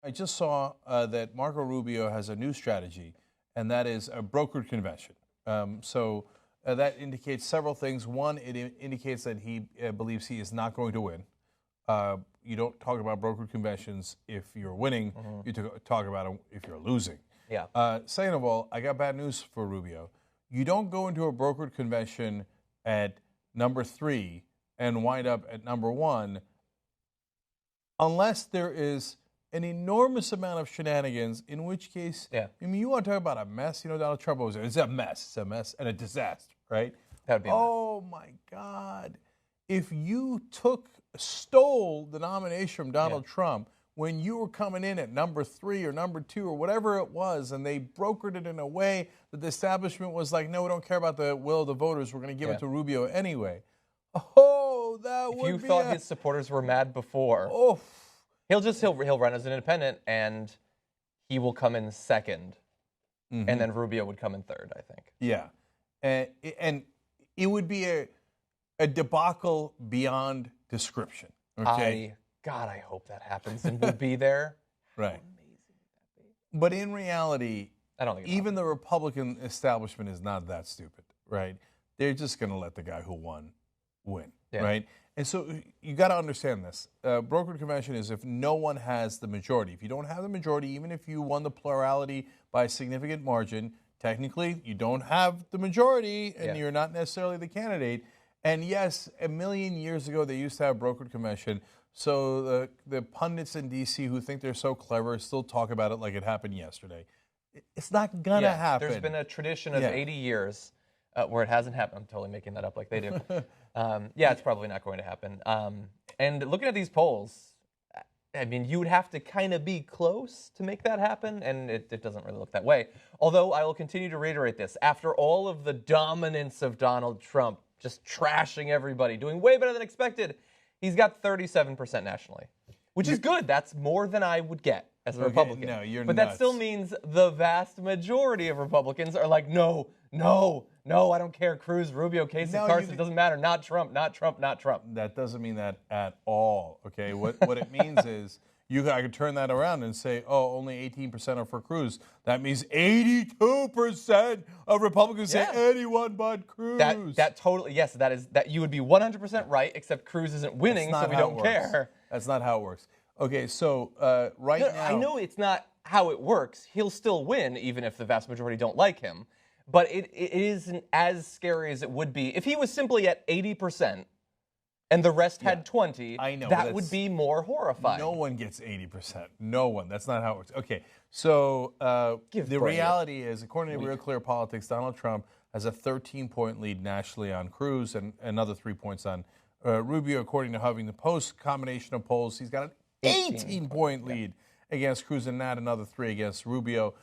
I just saw that Marco Rubio has a new strategy, and that is a brokered convention. That indicates several things. One, it indicates that he believes he is not going to win. You don't talk about brokered conventions if you're winning. You talk about them if you're losing. Yeah. Second of all, I got bad news for Rubio. You don't go into a brokered convention at number 3 and wind up at number 1 unless there is an enormous amount of shenanigans, in which case, I mean, you want to talk about a mess? You know, Donald Trump was, it's a mess and a disaster, right? That'd be oh, my God. If you stole the nomination from Donald Trump when you were coming in at number 3 or number 2 or whatever it was, and they brokered it in a way that the establishment was like, no, we don't care about the will of the voters. We're going to give it to Rubio anyway. Oh, that would be... If you thought his supporters were mad before, he'll run as an independent, and he will come in second, and then Rubio would come in third, I think. Yeah. And it would be a debacle beyond description. Okay? God, I hope that happens and we'll be there. Right. How amazing would that be? But in reality, I don't think even the Republican establishment is not that stupid, right? They're just going to let the guy who won win, right? And so you got to understand this. Brokered convention is if no one has the majority. If you don't have the majority, even if you won the plurality by a significant margin, technically you don't have the majority and you're not necessarily the candidate. And yes, a million years ago they used to have brokered convention. So the pundits in D.C. who think they're so clever still talk about it like it happened yesterday. It's not going to happen. There's been a tradition of 80 years where it hasn't happened. I'm totally making that up like they do. It's probably not going to happen. And looking at these polls, I mean, you would have to kind of be close to make that happen, and it doesn't really look that way. Although I will continue to reiterate this. After all of the dominance of Donald Trump, just trashing everybody, doing way better than expected, he's got 37% nationally, which is good. That's more than I would get as a Republican. No, you're but nuts. That still means the vast majority of Republicans are like, no, I don't care. Cruz, Rubio, Kasich, Carson, doesn't matter. Not Trump, not Trump, not Trump. That doesn't mean that at all, okay? What it means is I could turn that around and say, only 18% are for Cruz. That means 82% of Republicans say anyone but Cruz. That totally, that you would be 100% right, except Cruz isn't winning, so we don't care. That's not how it works. Okay, so now... I know it's not how it works. He'll still win, even if the vast majority don't like him. But it isn't as scary as it would be. If he was simply at 80% and the rest had 20, that would be more horrifying. No one gets 80%. No one. That's not how it works. Okay, so the reality is, according to Real Clear Politics, Donald Trump has a 13-point lead nationally on Cruz and another 3 points on Rubio. According to Huffington Post combination of polls, he's got an 18-point lead against Cruz and not another 3 against Rubio.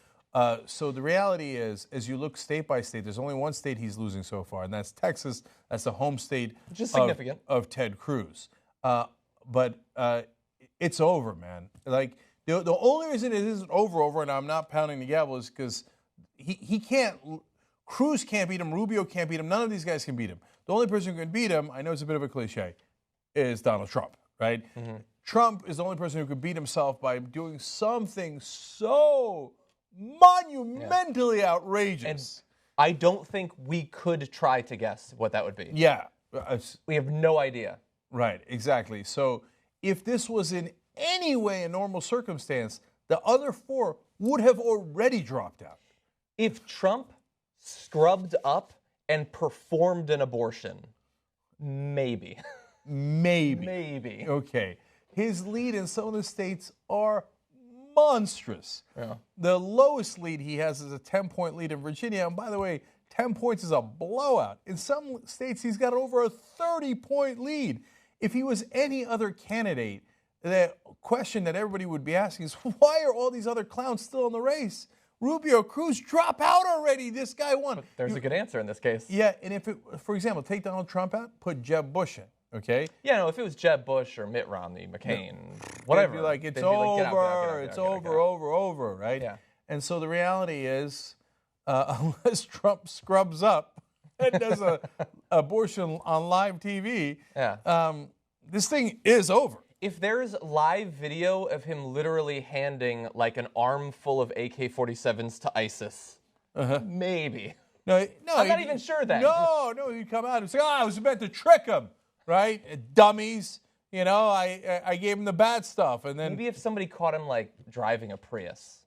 So the reality is, as you look state by state, there's only one state he's losing so far, and that's Texas. That's the home state of Ted Cruz. But it's over, man. Like the only reason it isn't over, and I'm not pounding the gavel, is because he can't. Cruz can't beat him. Rubio can't beat him. None of these guys can beat him. The only person who can beat him, I know it's a bit of a cliche, is Donald Trump, right? Trump is the only person who could beat himself by doing something so monumentally outrageous. And I don't think we could try to guess what that would be. Yeah. We have no idea. Right, exactly. So if this was in any way a normal circumstance, the other 4 would have already dropped out. If Trump scrubbed up and performed an abortion, maybe. Maybe. Okay. His lead in some of the states are monstrous. The lowest lead he has is a 10-point lead in Virginia. And by the way, 10 points is a blowout. In some states, he's got over a 30-point lead. If he was any other candidate, the question that everybody would be asking is, why are all these other clowns still in the race? Rubio, Cruz, drop out already. This guy won. But there's a good answer in this case. Yeah, and if it, for example, take Donald Trump out, put Jeb Bush in. Okay. Yeah, no. If it was Jeb Bush or Mitt Romney, McCain, whatever, they'd be like, it's over, right? Yeah. And so the reality is, unless Trump scrubs up and does an abortion on live TV, this thing is over. if there's live video of him literally handing like an armful of AK-47s to ISIS, maybe. No, I'm not even sure then. No, he'd come out and say, I was meant to trick him, right? Dummies. You know, I gave him the bad stuff. And then maybe if somebody caught him like driving a Prius.